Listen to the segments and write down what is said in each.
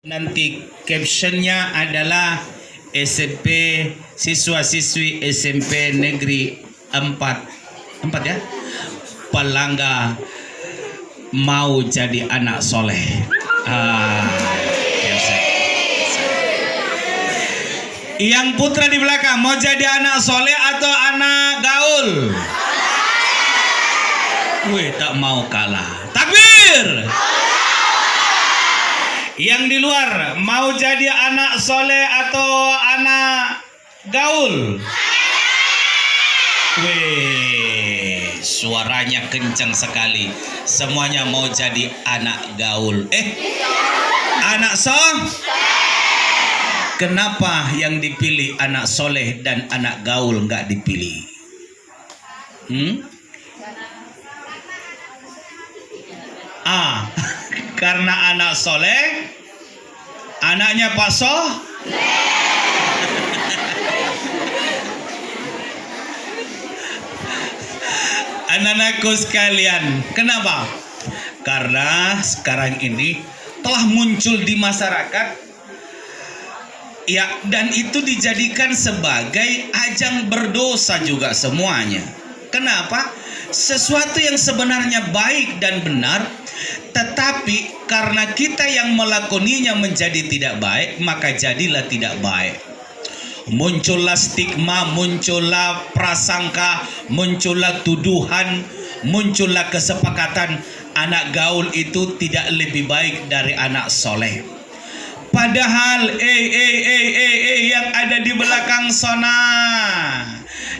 Nanti captionnya adalah SMP siswa-siswi SMP Negeri 4 ya, Palangga mau jadi anak soleh. Yang putra di belakang mau jadi anak soleh atau anak gaul? Wih, tak mau kalah. Takbir. Yang di luar mau jadi anak soleh atau anak gaul? Wih, suaranya kencang sekali. Semuanya mau jadi anak gaul. Anak Kenapa yang dipilih anak soleh dan anak gaul nggak dipilih? Karena anak soleh anaknya Pak Anak-anakku sekalian, kenapa? Karena sekarang ini telah muncul di masyarakat ya, dan itu dijadikan sebagai ajang berdosa juga semuanya. Kenapa? Sesuatu yang sebenarnya baik dan benar, tetapi karena kita yang melakoninya menjadi tidak baik, maka jadilah tidak baik. Muncullah stigma, muncullah prasangka, muncullah tuduhan, muncullah kesepakatan anak gaul itu tidak lebih baik dari anak soleh. Padahal yang ada di belakang sana,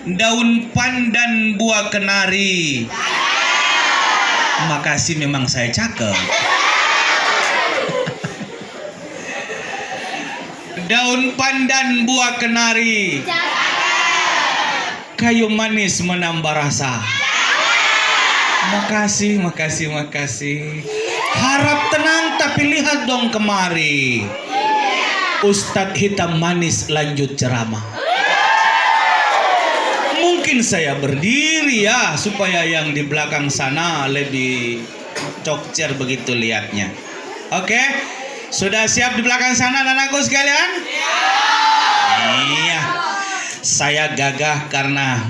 daun pandan buah kenari. Makasih, memang saya cakep. Daun pandan buah kenari, kayu manis menambah rasa. Makasih. Harap tenang tapi lihat dong kemari. Ustadz hitam manis lanjut ceramah. Mungkin saya berdiri ya supaya yang di belakang sana lebih cokcer begitu lihatnya. Oke, sudah siap di belakang sana anakku sekalian? Iya. Saya gagah karena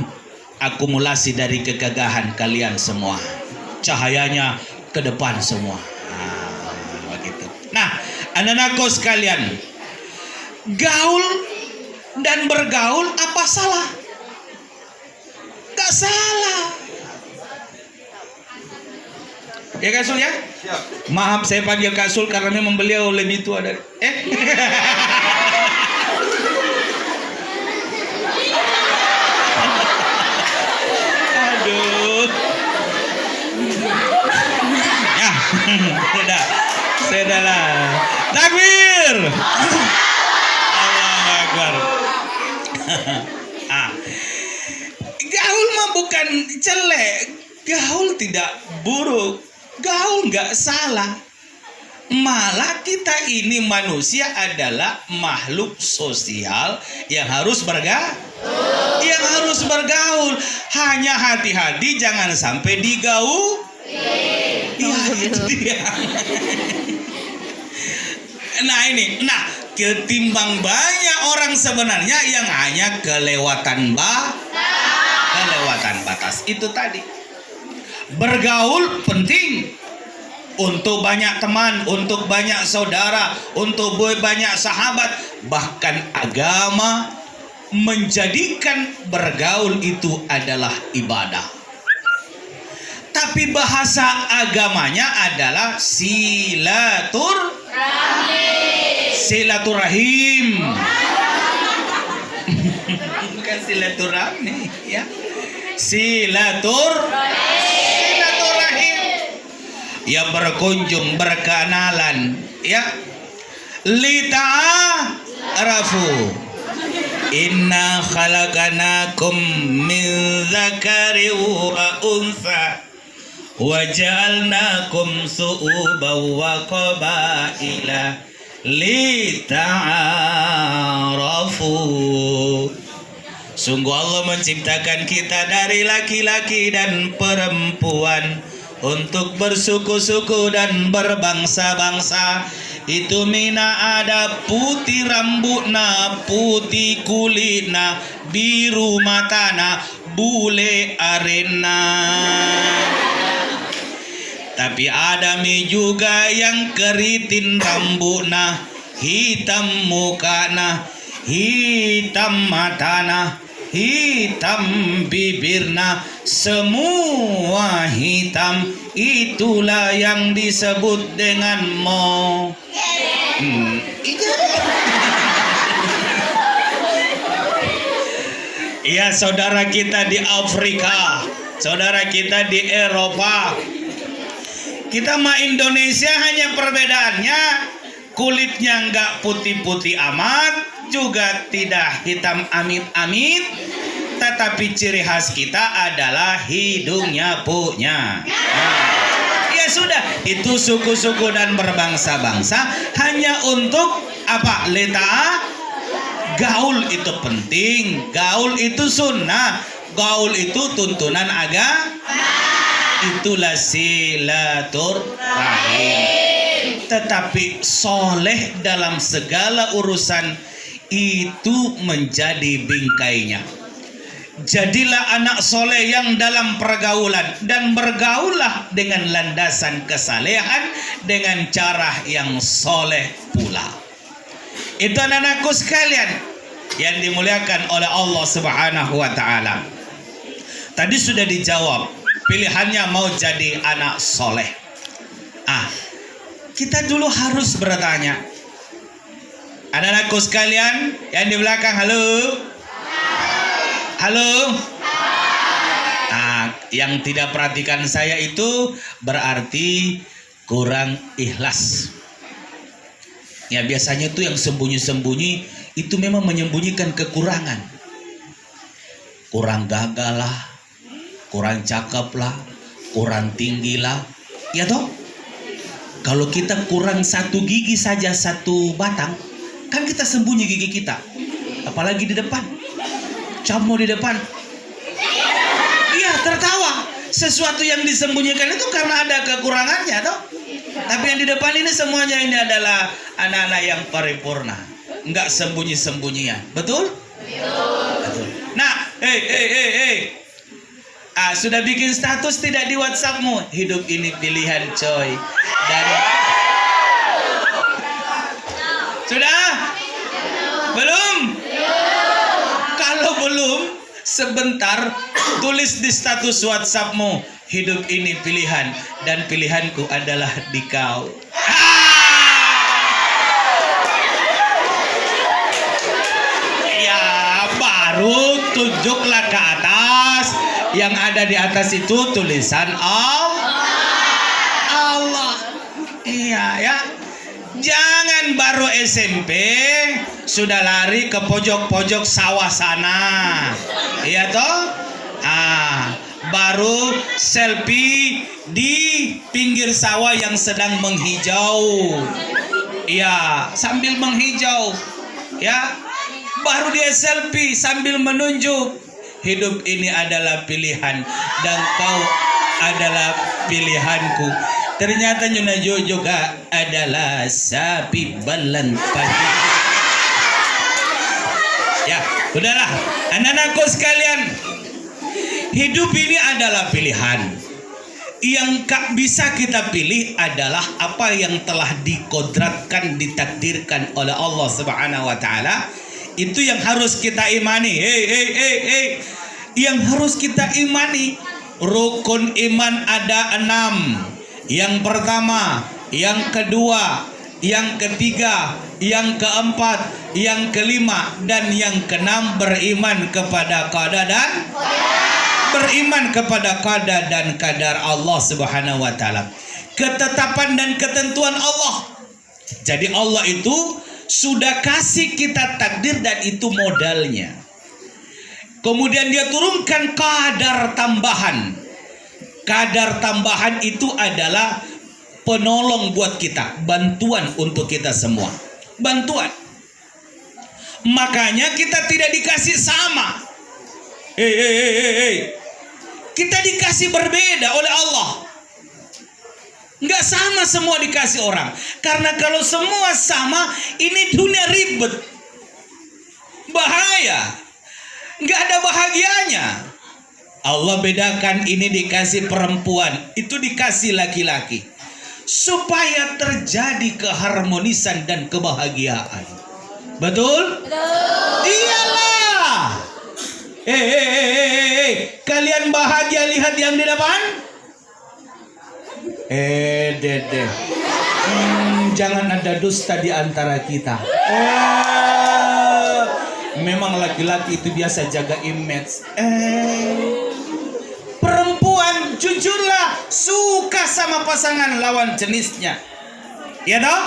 akumulasi dari kegagahan kalian semua. Cahayanya ke depan semua. Begitu. Nah, anak-anakku sekalian, gaul dan bergaul apa salah? Gak salah. Ya Kak Sul ya? Siap. Maaf saya panggil Kak Sul karena memang beliau lebih tua dari Aduh. Ya, sudahlah. Takbir. Allahu Akbar. Gaul mah bukan jelek, gaul tidak buruk, gaul nggak salah. Malah kita ini manusia adalah makhluk sosial yang harus bergaul. Hanya hati-hati jangan sampai digaul. Ya, itu dia. Nah, ketimbang banyak orang sebenarnya yang hanya kelewatan batas itu tadi. Bergaul penting untuk banyak teman, untuk banyak saudara, untuk banyak sahabat. Bahkan agama menjadikan bergaul itu adalah ibadah. Tapi bahasa agamanya adalah silaturahim. Bukan silaturahmi ya. Silaturahim. Ya, berkunjung, berkenalan ya. Lita'arafu. Inna khalaqanakum min dzakari wa untha wa ja'alnakum su'uban wa qabaila lita'arafu. Sungguh Allah menciptakan kita dari laki-laki dan perempuan untuk bersuku-suku dan berbangsa-bangsa. Itu mina ada putih rambutna, putih kulitna, biru matana, bule arena. Tapi ada juga yang keriting rambutna, hitam mukana, hitam matana, hitam bibirna, semua hitam. Itulah yang disebut dengan Iya, saudara kita di Afrika, saudara kita di Eropa. Kita mah Indonesia hanya perbedaannya kulitnya nggak putih-putih amat, juga tidak hitam amit-amit, tetapi ciri khas kita adalah hidungnya punya. Ya sudah, itu suku-suku dan berbangsa-bangsa hanya untuk apa? Leta. Gaul itu penting, gaul itu sunnah, gaul itu tuntunan agama. Itulah silaturahim. Tetapi soleh dalam segala urusan itu menjadi bingkainya. Jadilah anak soleh yang dalam pergaulan, dan bergaullah dengan landasan kesalehan dengan cara yang soleh pula. Itu anak-anakku sekalian yang dimuliakan oleh Allah Subhanahu wa taala. Tadi sudah dijawab, pilihannya mau jadi anak soleh. Kita dulu harus bertanya, anak-anakku sekalian yang di belakang, halo? Halo? Yang tidak perhatikan saya itu berarti kurang ikhlas. Ya, biasanya itu yang sembunyi-sembunyi itu memang menyembunyikan kekurangan. Kurang gagah lah, kurang cakep lah, kurang tinggi lah. Ya toh? Kalau kita kurang satu gigi saja, satu batang, kan kita sembunyi gigi kita. Apalagi di depan. Kamu di depan. Iya, tertawa. Sesuatu yang disembunyikan itu karena ada kekurangannya toh. Tapi yang di depan ini semuanya ini adalah anak-anak yang paripurna, enggak sembunyi-sembunyian. Betul? Betul. Nah, sudah bikin status tidak di WhatsAppmu? Hidup ini pilihan, coy. Dan sudah? Belum? Kalau belum, sebentar tulis di status WhatsAppmu, hidup ini pilihan dan pilihanku adalah di kau. Ya, baru tunjuklah ke atas. Yang ada di atas itu tulisan Allah. Iya ya. Jangan baru SMP sudah lari ke pojok-pojok sawah sana. Iya toh? Baru selfie di pinggir sawah yang sedang menghijau. Iya, sambil menghijau. Ya. Baru dia selfie sambil menunjuk. Hidup ini adalah pilihan dan kau adalah pilihanku. Ternyata Nyuna Jo juga adalah sapi balan pagi. Ya, udahlah, anak-anakku sekalian. Hidup ini adalah pilihan. Yang bisa kita pilih adalah apa yang telah dikodratkan, ditakdirkan oleh Allah Subhanahu wa taala. Itu yang harus kita imani. Yang harus kita imani. Rukun iman ada 6. Yang pertama, yang kedua, yang ketiga, yang keempat, yang kelima, dan yang keenam beriman kepada qada dan kadar Allah Subhanahu wa taala. Ketetapan dan ketentuan Allah. Jadi Allah itu sudah kasih kita takdir dan itu modalnya. Kemudian dia turunkan kadar tambahan. Kadar tambahan itu adalah penolong buat kita, bantuan untuk kita semua. Bantuan. Makanya kita tidak dikasih sama. Kita dikasih berbeda oleh Allah. Nggak sama semua dikasih orang. Karena kalau semua sama, ini dunia ribet. Bahaya. Nggak ada bahagianya. Allah bedakan ini dikasih perempuan, itu dikasih laki-laki. Supaya terjadi keharmonisan dan kebahagiaan. Betul? Betul. Iyalah. Kalian bahagia lihat yang di depan? Dede, jangan ada dusta di antara kita. Memang laki-laki itu biasa jaga image. Perempuan jujurlah suka sama pasangan lawan jenisnya, ya dong?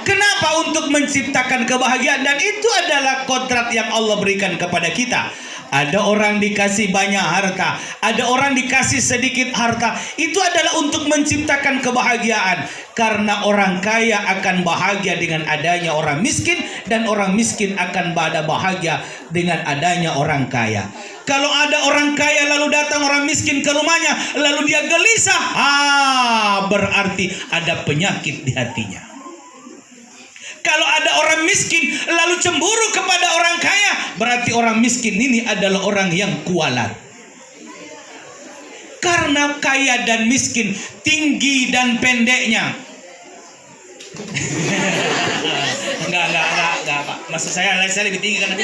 Kenapa? Untuk menciptakan kebahagiaan, dan itu adalah kodrat yang Allah berikan kepada kita. Ada orang dikasih banyak harta, ada orang dikasih sedikit harta. Itu adalah untuk menciptakan kebahagiaan. Karena orang kaya akan bahagia dengan adanya orang miskin, dan orang miskin akan bahagia dengan adanya orang kaya. Kalau ada orang kaya lalu datang orang miskin ke rumahnya, lalu dia gelisah, berarti ada penyakit di hatinya. Kalau ada orang miskin lalu cemburu kepada orang kaya, berarti orang miskin ini adalah orang yang kualat. Karena kaya dan miskin, tinggi dan pendeknya. Enggak, Pak. Maksud saya lebih tinggi karena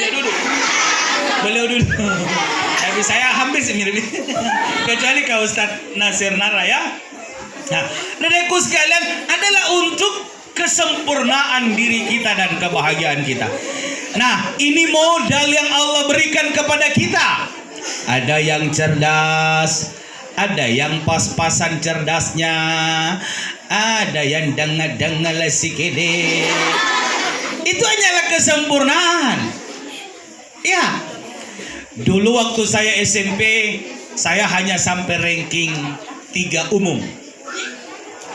beliau duduk. Tapi saya hampir mirip. Kecuali kau Ustadz Nasir Nara ya. Nah, dadekku sekalian, adalah untuk kesempurnaan diri kita dan kebahagiaan kita. Nah, ini modal yang Allah berikan kepada kita. Ada yang cerdas, ada yang pas-pasan cerdasnya, ada yang dengar-dengar sikede. Itu hanyalah kesempurnaan. Ya, dulu waktu saya SMP, saya hanya sampai ranking 3 umum.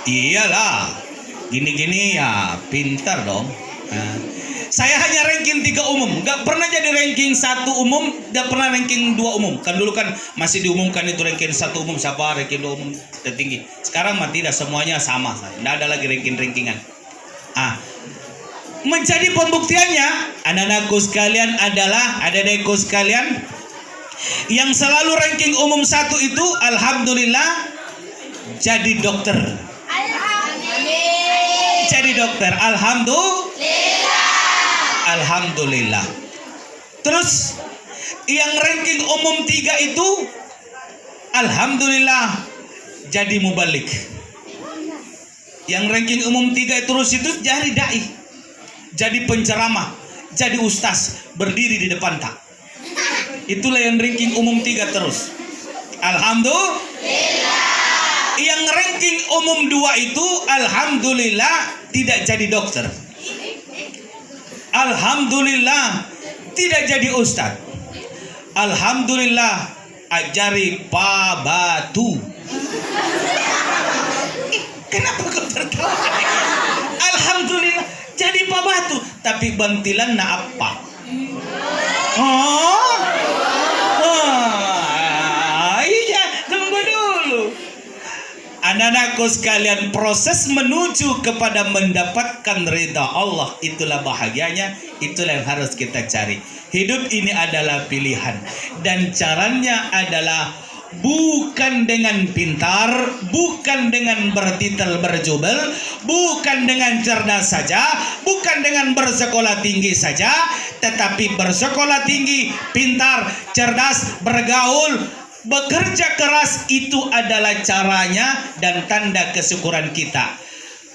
Iyalah, gini-gini ya pintar dong. Saya hanya ranking 3 umum, nggak pernah jadi ranking 1 umum, nggak pernah ranking 2 umum. Kan dulu kan masih diumumkan itu ranking 1 umum siapa, ranking 2 umum tertinggi. Sekarang mah tidak, semuanya sama, nggak ada lagi rankingan. Menjadi pembuktiannya, anak-anakku sekalian adalah adik-adikku sekalian yang selalu ranking umum 1 itu, alhamdulillah jadi dokter. Jadi dokter, alhamdulillah. Terus yang ranking umum 3 itu, alhamdulillah jadi mubalik. Yang ranking umum 3 terus itu jadi dai, jadi penceramah, jadi ustaz, berdiri di depan tak. Itulah yang ranking umum 3 terus. Alhamdulillah. Yang ranking umum 2 itu, alhamdulillah tidak jadi dokter. Alhamdulillah tidak jadi ustaz. Alhamdulillah ajari pabatu. Kenapa kau tertawa? Alhamdulillah jadi pabatu, tapi bantilan na apa? Iya, tunggu dulu. Anak-anakku sekalian, proses menuju kepada mendapatkan ridha Allah, itulah bahagianya, itulah yang harus kita cari. Hidup ini adalah pilihan, dan caranya adalah bukan dengan pintar, bukan dengan bertitel berjubel, bukan dengan cerdas saja, bukan dengan bersekolah tinggi saja, tetapi bersekolah tinggi, pintar, cerdas, bergaul, bekerja keras, itu adalah caranya dan tanda kesyukuran kita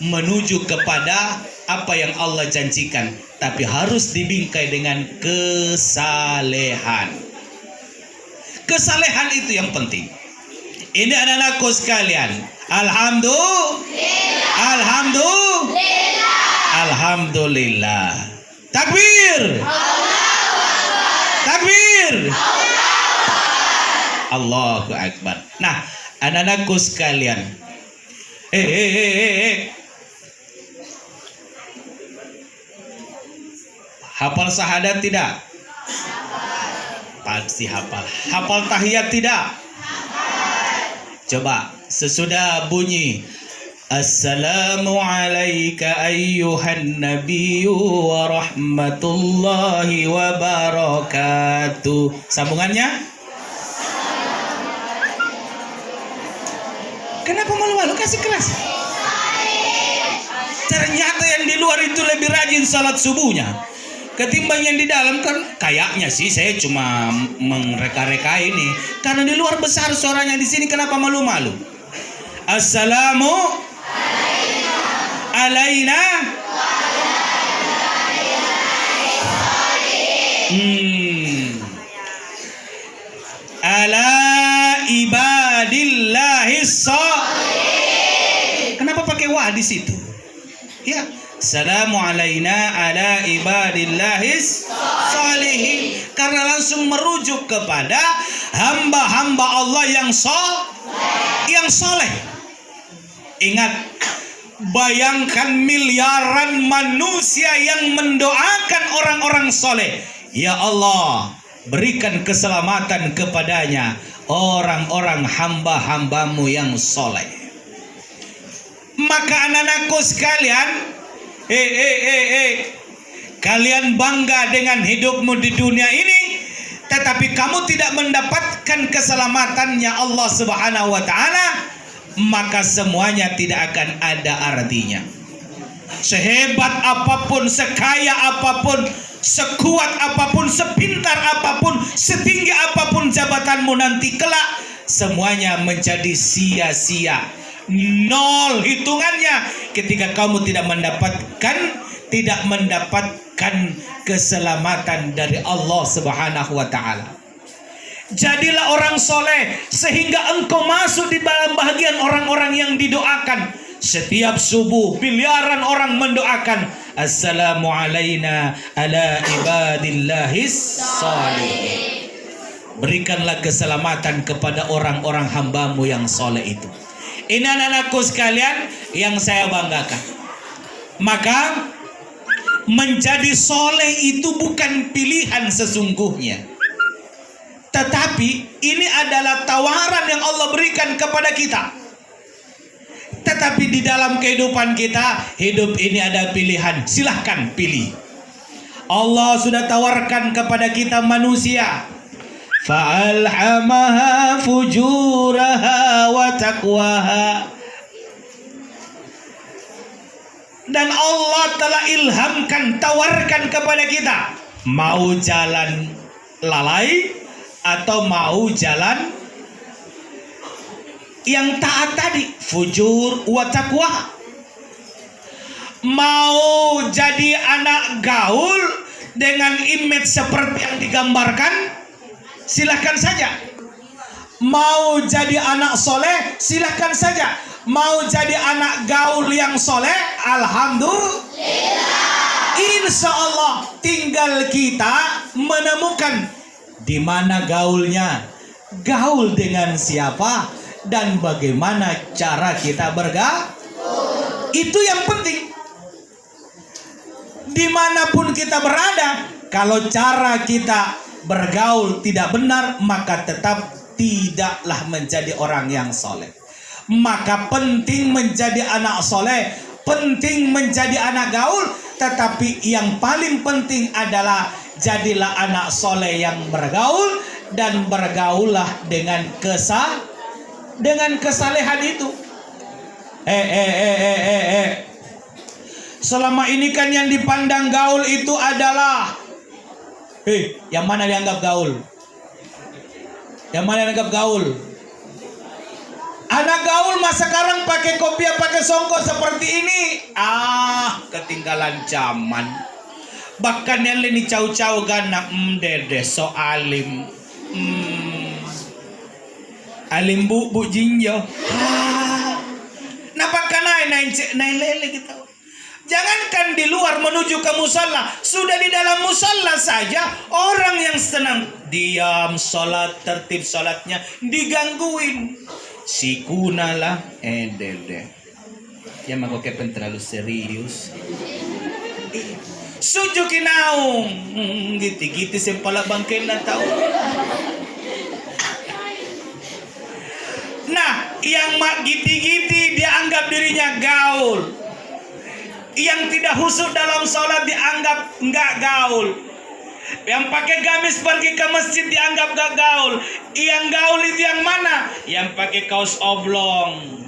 menuju kepada apa yang Allah janjikan. Tapi harus dibingkai dengan kesalehan. Kesalehan itu yang penting. Ini anak-anakku sekalian, alhamdulillah. Takbir. Takbir. Allahu Akbar. Nah, anak-anakku sekalian, hafal syahadat tidak? Pasti hafal. Hafal tahiyat tidak? Coba sesudah bunyi Assalamu alayka ayyuhan nabiyyu wa rahmatullahi wa barakatuh. Sambungannya. Kenapa malu-malu? Kasih keras. Ternyata yang di luar itu lebih rajin salat subuhnya ketimbang yang di dalam. Kan kayaknya sih saya cuma mereka-reka ini, karena di luar besar suaranya, di sini kenapa malu-malu? Assalamu alaina ala ibadillahis sholihin. Kenapa pakai wa di situ? Ya, assalamu alaina ala ibadillahis sholihin, karena langsung merujuk kepada hamba-hamba Allah yang soleh. Ingat, bayangkan miliaran manusia yang mendoakan orang-orang soleh. Ya Allah, berikan keselamatan kepadanya, orang-orang hamba-hambamu yang soleh. Maka anak-anakku sekalian, kalian bangga dengan hidupmu di dunia ini, tetapi kamu tidak mendapatkan keselamatannya Allah Subhanahu wa ta'ala, maka semuanya tidak akan ada artinya. Sehebat apapun, sekaya apapun, sekuat apapun, sepintar apapun, setinggi apapun jabatanmu nanti kelak, semuanya menjadi sia-sia, nol hitungannya ketika kamu tidak mendapatkan keselamatan dari Allah Subhanahu wa ta'ala. Jadilah orang soleh sehingga engkau masuk di dalam bahagian orang-orang yang didoakan. Setiap subuh miliaran orang mendoakan, assalamu alayna ala ibadillahis sholihin. Berikanlah keselamatan kepada orang-orang hambamu yang soleh itu. Ini anak-anakku sekalian yang saya banggakan. Maka menjadi soleh itu bukan pilihan sesungguhnya, tetapi ini adalah tawaran yang Allah berikan kepada kita. Tetapi di dalam kehidupan kita, hidup ini ada pilihan. Silahkan pilih. Allah sudah tawarkan kepada kita manusia, fa'alhamaha fujuraha wa taqwaha. Dan Allah telah ilhamkan, tawarkan kepada kita, mau jalan lalai atau mau jalan yang taat tadi, fujur wa taqwa. Mau jadi anak gaul dengan image seperti yang digambarkan, silahkan saja. Mau jadi anak soleh, silahkan saja. Mau jadi anak gaul yang soleh, alhamdulillah. Insya Allah tinggal kita menemukan di mana gaulnya, gaul dengan siapa, dan bagaimana cara kita bergaul. Itu yang penting. Dimanapun kita berada, kalau cara kita bergaul tidak benar, maka tetap tidaklah menjadi orang yang soleh. Maka penting menjadi anak soleh, penting menjadi anak gaul, tetapi yang paling penting adalah jadilah anak soleh yang bergaul, dan bergaullah dengan kesalehan itu. Selama ini kan yang dipandang gaul itu adalah yang mana dianggap gaul? Yang mana dianggap gaul? Anak gaul masa sekarang pakai kopiah, pakai songkok seperti ini, ketinggalan zaman. Bahkan yang ini cau-cau gana dede so alim, alim bu jinjo. Nampakkan naik lele gitu. Jangankan di luar menuju ke musalla, sudah di dalam musalla saja orang yang senang diam sholat, tertib sholatnya digangguin. Si kunalah dede. Ya mako kepen terlalu serius. Sujuki naung gitu-gitu sempala bangkena tahu. Nah, Yang mak giti-giti dianggap dirinya gaul. Yang tidak khusyuk dalam sholat dianggap enggak gaul. Yang pakai gamis pergi ke masjid dianggap gak gaul. Yang gaul itu yang mana? Yang pakai kaos oblong,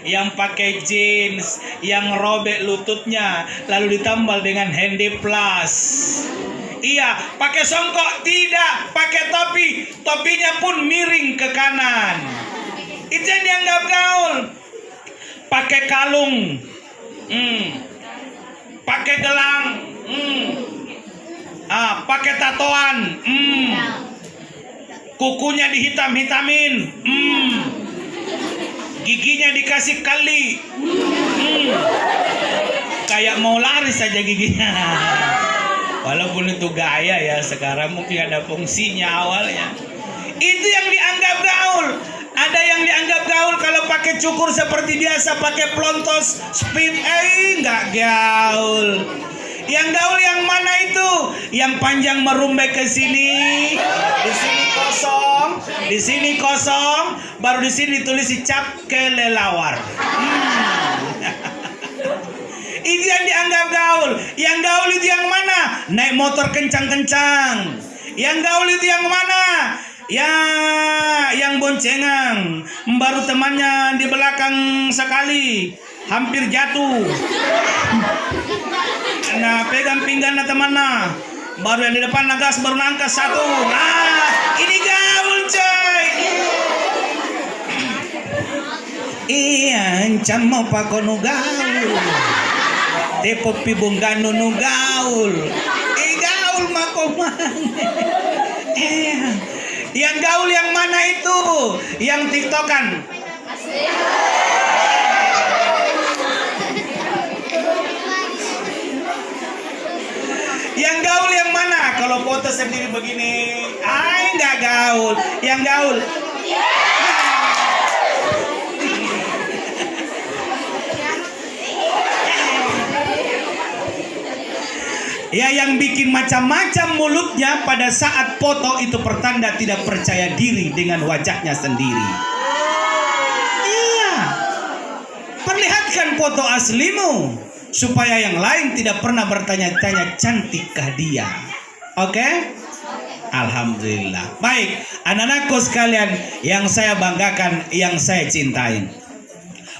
yang pakai jeans, yang robek lututnya, lalu ditambal dengan handy plus. Iya, pakai songkok tidak, pakai topi, topinya pun miring ke kanan. Itu yang dianggap gaul. Pakai kalung, pakai gelang, pakai tatoan, kukunya dihitam-hitamin, giginya dikasih kali, kayak mau lari saja giginya. Walaupun itu gaya ya, sekarang mungkin ada fungsinya awalnya. Itu yang dianggap gaul. Ada yang dianggap gaul kalau pakai cukur seperti biasa, pakai pelontos, spin, nggak gaul. Yang gaul yang mana itu? Yang panjang merumbai ke sini, di sini kosong, di sini kosong, baru di sini tulis cap kelelawar. Itu yang dianggap gaul. Yang gaul itu yang mana? Naik motor kencang-kencang. Yang gaul itu yang mana? Ya, yang boncengan, baru temannya di belakang sekali, hampir jatuh. Nah, pegang pinggang temannya, baru yang di depan nagas baru nangkas satu. Nah, ini gaul coy. Iya, ancam mau pakono gaul. Depo pibunggano no gaul. Gaul makomang. Yang gaul yang mana itu? Yang tiktokan. Yang gaul yang mana? Kalau foto sendiri begini, nggak gaul. Yang gaul. Ya, yang bikin macam-macam mulutnya pada saat foto itu pertanda tidak percaya diri dengan wajahnya sendiri. Iya. Perlihatkan foto aslimu supaya yang lain tidak pernah bertanya-tanya cantikkah dia. Oke? Alhamdulillah. Baik, anak-anakku sekalian yang saya banggakan, yang saya cintai.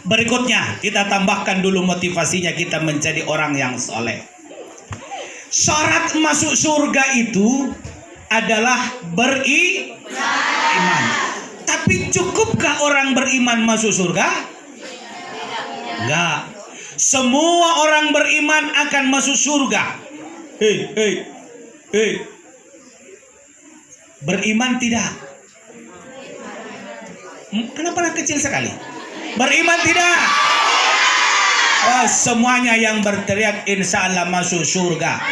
Berikutnya kita tambahkan dulu motivasinya kita menjadi orang yang soleh. Syarat masuk surga itu adalah beriman. Tapi cukupkah orang beriman masuk surga? Enggak. Semua orang beriman akan masuk surga. Beriman tidak? Kenapa anak kecil sekali? Beriman tidak? Semuanya yang berteriak insya Allah masuk surga.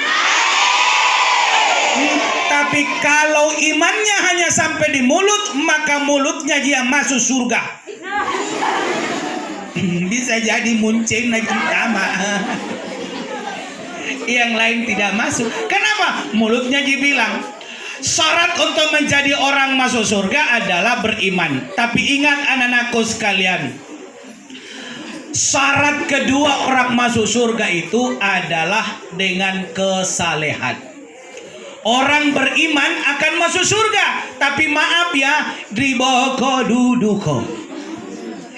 Tapi kalau imannya hanya sampai di mulut, maka mulutnya dia masuk surga. Bisa jadi muncing lagi sama. Yang lain tidak masuk. Kenapa? Mulutnya dibilang syarat untuk menjadi orang masuk surga adalah beriman. Tapi ingat anak-anakku sekalian, syarat kedua orang masuk surga itu adalah dengan kesalehan. Orang beriman akan masuk surga, tapi maaf ya, riboko duduko.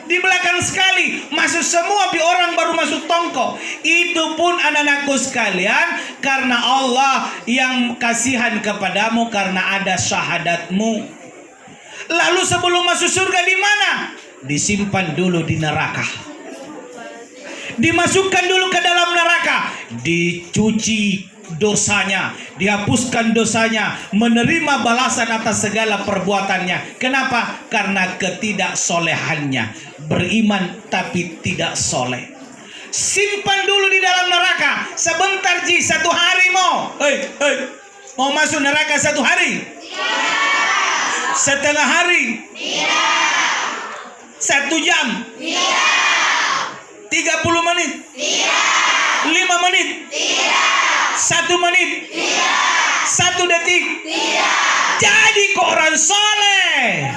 Di belakang sekali, masuk semua, bi orang baru masuk tongko. Itu pun anak-anakku sekalian, karena Allah yang kasihan kepadamu, karena ada syahadatmu. Lalu sebelum masuk surga di mana? Disimpan dulu di neraka. Dimasukkan dulu ke dalam neraka, dicuci dosanya, dihapuskan dosanya, menerima balasan atas segala perbuatannya. Kenapa? Karena ketidaksolehannya. Beriman tapi tidak soleh. Simpan dulu di dalam neraka. Sebentar ji, satu hari mau. Mau masuk neraka satu hari? Tidak. Setengah hari? Tidak. 1 jam? Tidak. 30 menit? Tidak. 5 menit? Tidak. 1 menit? Tidak. 1 detik? Tidak. Jadi kok orang soleh?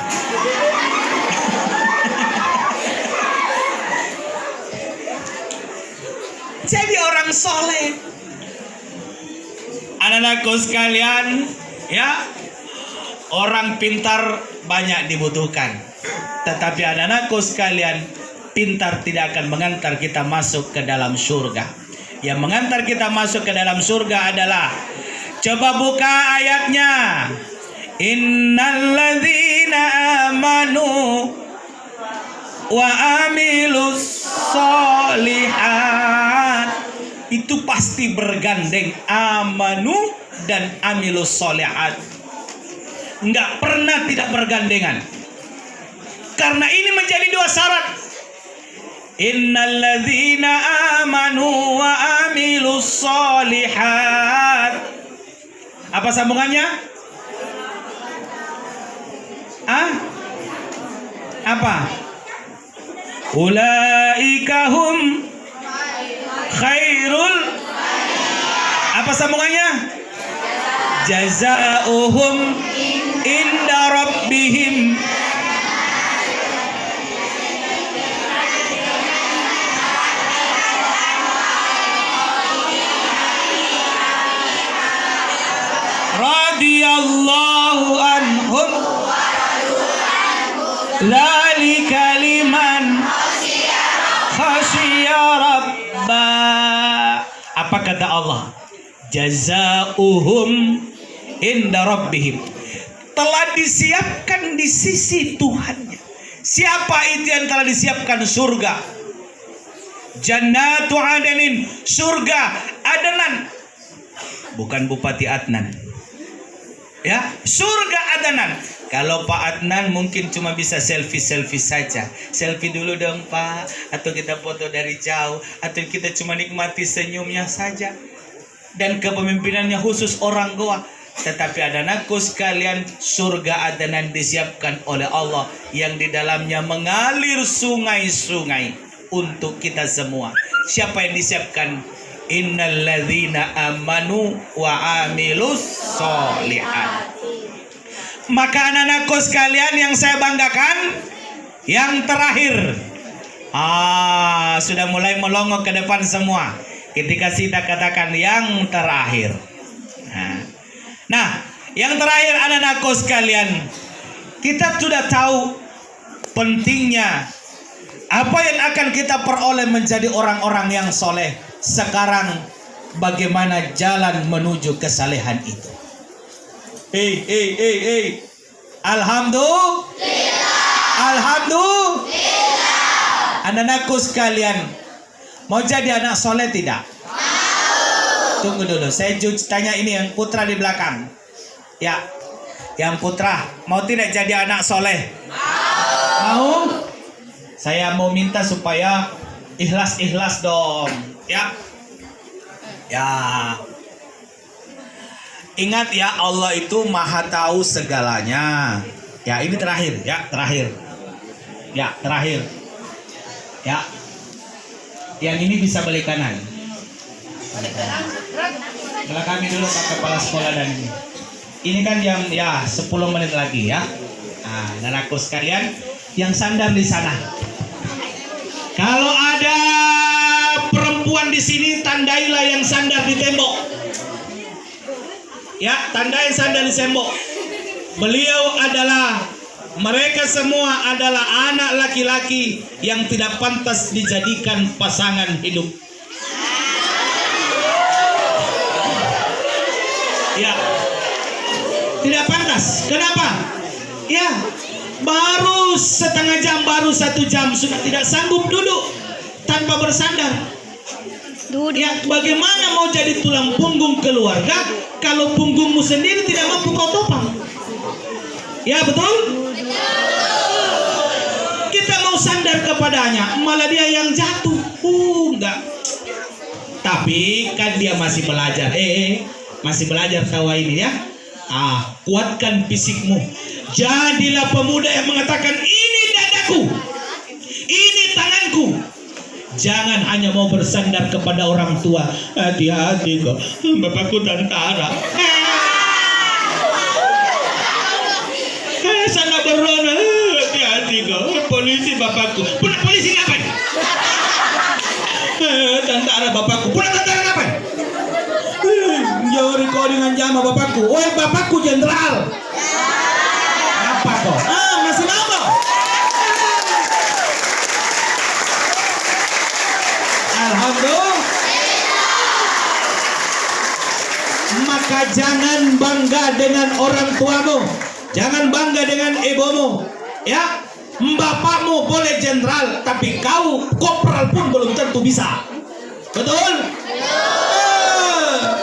orang soleh. Anak-anakku sekalian, ya, orang pintar banyak dibutuhkan. Tetapi anak-anakku sekalian, pintar tidak akan mengantar kita masuk ke dalam surga. Yang mengantar kita masuk ke dalam surga adalah, coba buka ayatnya. Innalladzina amanu wa amilus solihat. Itu pasti bergandeng amanu dan amilus solihat. Enggak pernah tidak bergandengan. Karena ini menjadi dua syarat. Innalladzina amanu wa amilus solihat. Apa sambungannya? Apa? Ulaika hum khairul. Apa sambungannya? Jazaohum inda rabbihim. Radiyallahu anhum lalika liman khasyiya rabbah. Apa kata Allah? Jazaohum inda rabbihim. Telah disiapkan di sisi Tuhannya. Siapa itu yang telah disiapkan? Surga. Jannatu Adanin, surga Adanan. Bukan Bupati Adnan. Ya, surga Adanan. Kalau Pak Adnan mungkin cuma bisa selfie saja. Selfie dulu dong Pak. Atau kita foto dari jauh. Atau kita cuma nikmati senyumnya saja. Dan kepemimpinannya khusus orang Goa. Tetapi anak-anakku sekalian, surga Adanan disiapkan oleh Allah. Yang di dalamnya mengalir sungai-sungai. Untuk kita semua. Siapa yang disiapkan? Innalladzina amanu wa amilus solihat. Maka anak-anakku sekalian yang saya banggakan, yang terakhir, sudah mulai melongo ke depan semua ketika kita katakan yang terakhir. Nah, yang terakhir anak-anakku sekalian, kita sudah tahu pentingnya apa yang akan kita peroleh menjadi orang-orang yang soleh. Sekarang bagaimana jalan menuju kesalehan itu? Alhamdulillah. Anak-anakku sekalian, mau jadi anak soleh tidak? Mau. Tunggu dulu, saya tanya ini yang putra di belakang. Ya, yang putra mau tidak jadi anak soleh? Mau. Saya mau minta supaya ikhlas dong. Ya. Ingat ya, Allah itu maha tahu segalanya. Ya, ini terakhir. Ya. Yang ini bisa balik kanan. Belakang dulu Pak Kepala Sekolah dan ini. Ini kan jam 10 menit lagi ya. Nah, anakku sekalian yang sandar di sana. Kalau ada perempuan di sini, tandailah yang sandar di tembok. Ya, tandain sandal di tembok. Mereka semua adalah anak laki-laki yang tidak pantas dijadikan pasangan hidup. Ya, tidak pantas. Kenapa? Ya, baru setengah jam, baru 1 jam sudah tidak sanggup duduk tanpa bersandar. Ya, bagaimana mau jadi tulang punggung keluarga kalau punggungmu sendiri tidak mampu kau topang? Ya, betul? Kita mau sandar kepadanya, malah dia yang jatuh. Enggak. Tapi kan dia masih belajar. Masih belajar tawa ini ya. Kuatkan fisikmu. Jadilah pemuda yang mengatakan, ini dadaku, ini tanganku. Jangan hanya mau bersandar kepada orang tua. Hati-hati kok, bapakku tentara. Sana berona. Hati-hati kok, polisi bapakku. Polisi ngapain? Tentara bapakku. Pulang tentara apa? Jauh dengan jama bapakku. Oh, bapakku jenderal. Apa kok? Masih mau kok? Alhamdulillah. Maka jangan bangga dengan orang tuamu, jangan bangga dengan ibumu, ya. Bapakmu boleh jenderal, tapi kau kopral pun belum tentu bisa. Betul?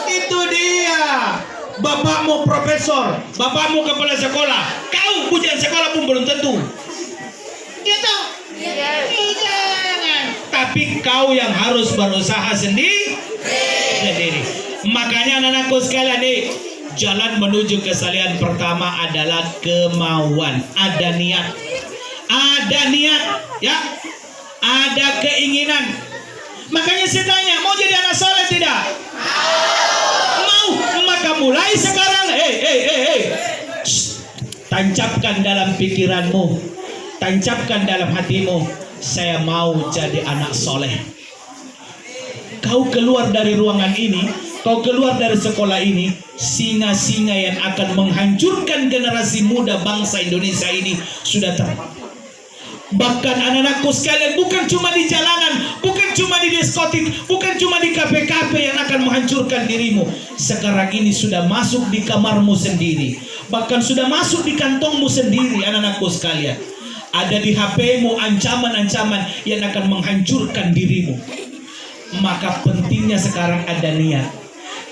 Itu dia. Bapakmu profesor, bapakmu kepala sekolah, kau ujian sekolah pun belum tentu. Gitu. Jangan. Tapi kau yang harus berusaha sendiri. Makanya anak-anakku sekalian nih, jalan menuju kesalehan pertama adalah kemauan, ada niat. Ada niat, ya. Ada keinginan. Makanya saya tanya, mau jadi anak soleh tidak? Mau. Maka mulai sekarang, tancapkan dalam pikiranmu, tancapkan dalam hatimu, saya mau jadi anak soleh. Kau keluar dari ruangan ini, kau keluar dari sekolah ini, singa-singa yang akan menghancurkan generasi muda bangsa Indonesia ini sudah terbang. Bahkan anak-anakku sekalian, bukan cuma di jalanan, bukan cuma di diskotik, bukan cuma di kafe-kafe yang akan menghancurkan dirimu. Sekarang ini sudah masuk di kamarmu sendiri, bahkan sudah masuk di kantongmu sendiri, anak-anakku sekalian. Ada di HP-mu ancaman-ancaman yang akan menghancurkan dirimu. Maka pentingnya sekarang ada niat.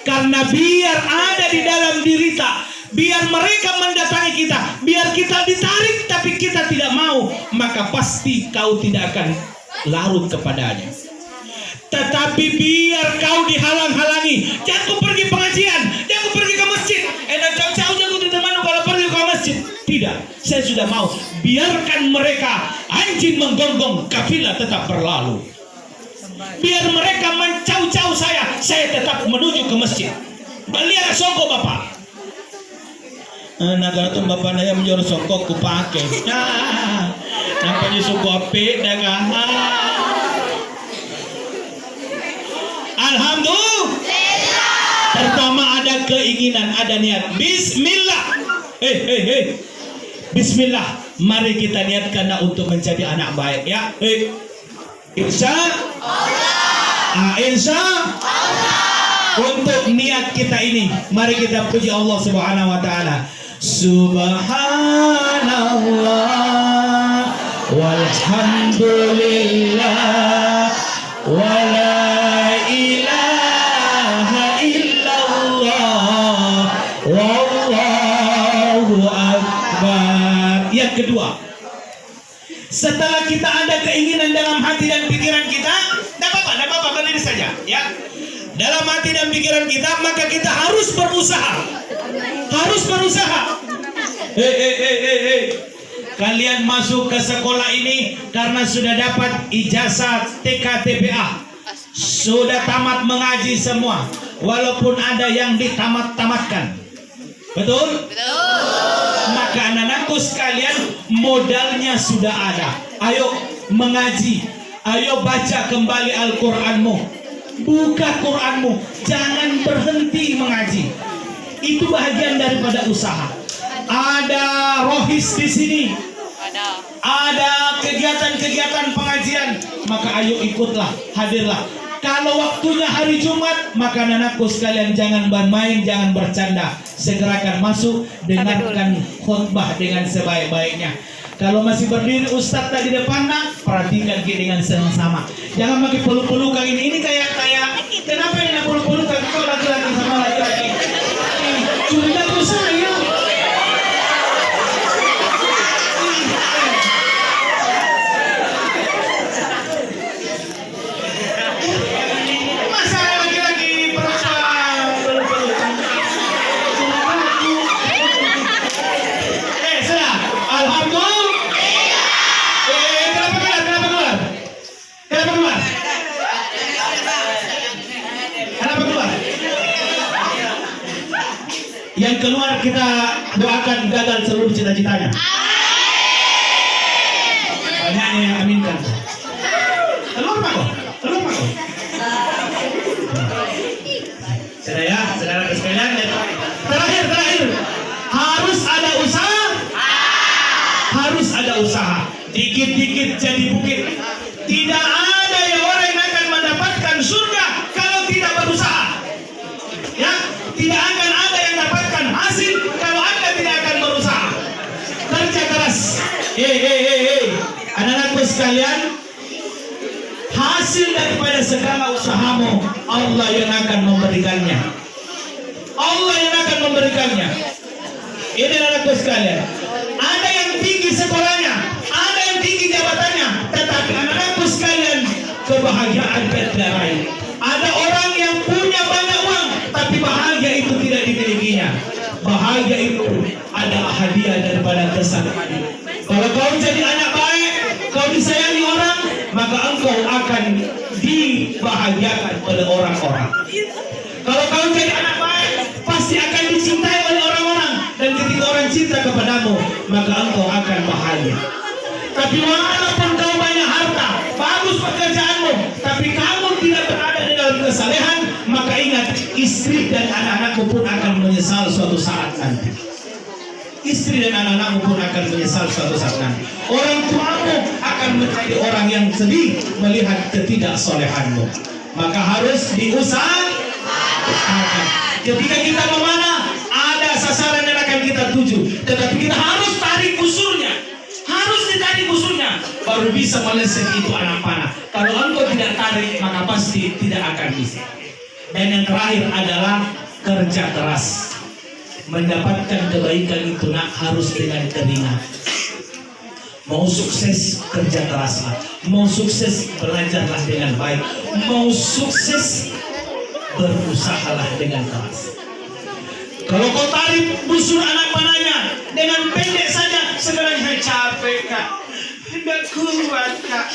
Karena biar ada di dalam diri kita, biar mereka mendatangi kita, biar kita ditarik tapi kita tidak mau, maka pasti kau tidak akan larut kepadanya. Tetapi biar kau dihalang-halangi, jangan kau pergi pengajian, jangan kau pergi ke masjid, jauh-jauh jangan kau teman kalau pergi ke masjid. Tidak, saya sudah mau. Biarkan mereka anjing menggonggong, kafilah tetap berlalu. Biar mereka mencau-cau saya tetap menuju ke masjid. Beliau songkok bapak. Naga tu bapak naya menjual songkok ku pakai. Nampaknya suku api dagang. Alhamdulillah. Pertama ada keinginan, ada niat. Bismillah. Bismillah. Mari kita niatkan untuk menjadi anak baik, ya. Insya Allah. Insya Allah. Untuk niat kita ini, mari kita puji Allah Subhanahu wa taala. Subhanallah walhamdulillah wala ilaha illallah wallahu akbar. Yang kedua, setelah kita ada keinginan dalam hati dan pikiran kita, tidak apa-apa, berdiri saja, ya. Dalam hati dan pikiran kita, maka kita harus berusaha. Kalian masuk ke sekolah ini karena sudah dapat ijazah TK TPA, sudah tamat mengaji semua, walaupun ada yang ditamat-tamatkan. Betul? Maka anak-anakku sekalian, modalnya sudah ada. Ayo mengaji, ayo baca kembali Al-Quranmu, buka Quranmu, jangan berhenti mengaji. Itu bagian daripada usaha. Ada rohis di sini, ada kegiatan-kegiatan pengajian, maka ayo ikutlah, hadirlah. Kalau waktunya hari Jumat, maka anakku sekalian jangan bermain, jangan bercanda, segerakan masuk, dengarkan khutbah dengan sebaik-baiknya. Kalau masih berdiri Ustadz tadi depan, nak, perhatikan dengan sama. Jangan pakai peluk-pelukan ini kayak kenapa ini peluk-pelukan kalau laki-laki sama laki-laki? Curiga tuh saya. Masa laki-laki perempuan peluk-pelukan? Sudah. Alhamdulillah. Yang keluar kita doakan gagal seluruh cita-citanya. Banyak yang aminkan. Keluar Pak. usaha. Dikit-dikit jadi bukit. Tidak ada yang orang yang akan mendapatkan surga kalau tidak berusaha. Ya, tidak akan ada yang dapatkan hasil kalau Anda tidak akan berusaha. Kerja keras. Anak-anakku sekalian, hasil daripada segala usahamu Allah yang akan memberikannya. Allah yang akan memberikannya. Ini anak-anakku sekalian, ada yang tinggi sekolahnya, ada yang tinggi jabatannya, tetapi anak-anakku sekalian, kebahagiaan beda lain. Ada orang yang punya banyak uang, tapi bahagia itu tidak dimilikinya. Bahagia itu adalah hadiah daripada kesalahan. Kalau kau jadi anak baik, kau disayangi orang, maka engkau akan dibahagiakan oleh orang-orang. Kalau kau jadi anak baik, pasti akan dicintai oleh orang-orang, dan ketika orang cinta kepadamu, maka engkau akan bahagia. Tapi walaupun kau banyak harta, bagus pekerjaanmu, tapi kamu tidak berada di dalam kesalehan, maka ingat, istri dan anak-anakmu pun akan menyesal suatu saat nanti. Istri dan anak-anakmu pun akan menyesal suatu saat nanti. Orang tuamu akan menjadi orang yang sedih melihat ketidaksolehanmu. Maka harus diusahakan. Ketika kita memanah, ada sasaran yang akan kita tuju, tetapi kita harus tarik busurnya. Harus ditarik busurnya, baru bisa melesat itu anak panah. Kalau engkau tidak tarik, maka pasti tidak akan bisa. Dan yang terakhir adalah kerja keras. Mendapatkan kebaikan itu harus dengan keringat. Mau sukses, kerja keraslah. Mau sukses, belajarlah dengan baik. Mau sukses, berusahalah dengan keras. Kalau kau tarik busur anak panahnya dengan pendek saja, sebenarnya capek kak, tidak kuat kak,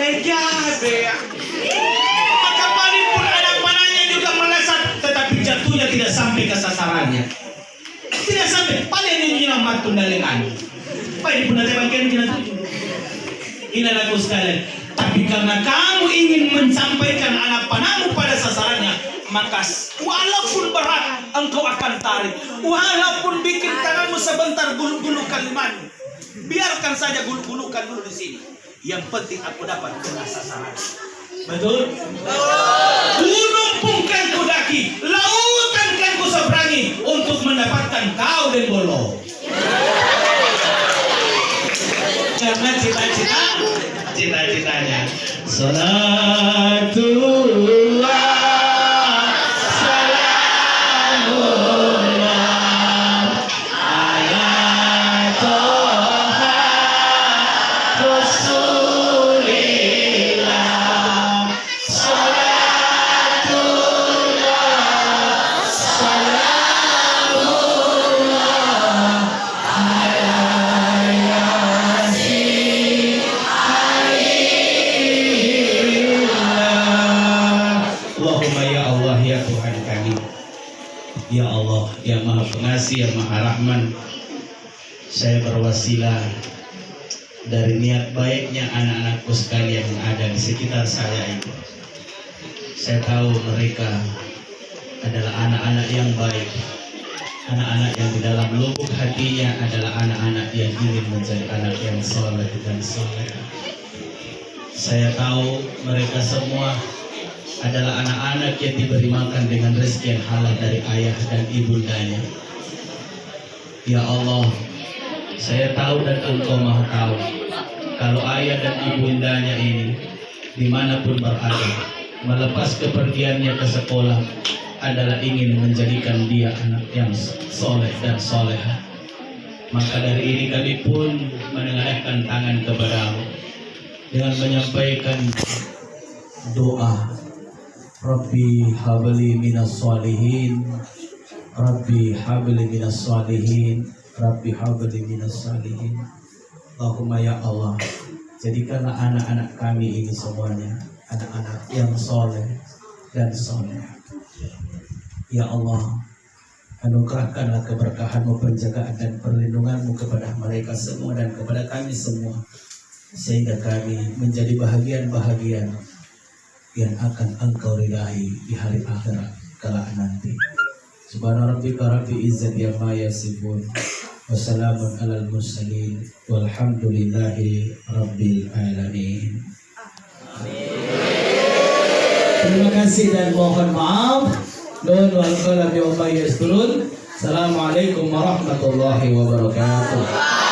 capek ya. Maka paling pun anak panahnya juga melesat, tetapi jatuhnya tidak sampai ke sasarannya. Tidak sampai, paling ini nyamat tundalengan. Apa ini pun ada bagian kita tuju. Ini anakku sekalian. Tapi karena kamu ingin menyampaikan anak panahmu pada sasarannya, maka walaupun berat engkau akan tarik, walaupun bikin tanganmu sebentar gulu-gulukan liman, biarkan saja gulu-gulukan dulu di sini. Yang penting aku dapat kena sasaran. Betul? Gunung pun kan ku daki, lautan kan ku seberangi untuk mendapatkan kau dan bolo. Karena cita-citanya salatullah. Ya Allah, yang Maha Pengasih, yang Maha Rahman, saya berwasilah dari niat baiknya anak-anakku sekalian yang ada di sekitar saya itu. Saya tahu mereka adalah anak-anak yang baik, anak-anak yang di dalam lubuk hatinya adalah anak-anak yang ingin menjadi anak yang soleh dan soleha. Saya tahu mereka semua adalah anak-anak yang diberi makan dengan rezeki yang halal dari ayah dan ibundanya. Ya Allah, saya tahu dan Engkau Maha tahu kalau ayah dan ibundanya ini dimanapun berada, melepas kepergiannya ke sekolah adalah ingin menjadikan dia anak yang soleh dan soleha. Maka dari ini kami pun menengadahkan tangan kepadamu dengan menyampaikan doa. Rabbi habli minas solihin, Rabbi habli minas solihin, Rabbi habli minas solihin. Allahumma ya Allah, jadikanlah anak-anak kami ini semuanya anak-anak yang soleh dan soleh. Ya Allah, anugerahkanlah keberkahan-Mu, penjagaan dan perlindungan-Mu kepada mereka semua dan kepada kami semua, sehingga kami menjadi bahagian-bahagian yang akan Engkau ridai di hari akhirat kelak nanti. Subhana rabbika rabbil izzati amma yasifun, Wassalamun alal mursalin walhamdulillahi rabbil alamin. Terima kasih dan mohon maaf. Nun wal qalam yawma yasturun. Assalamualaikum warahmatullahi wabarakatuh.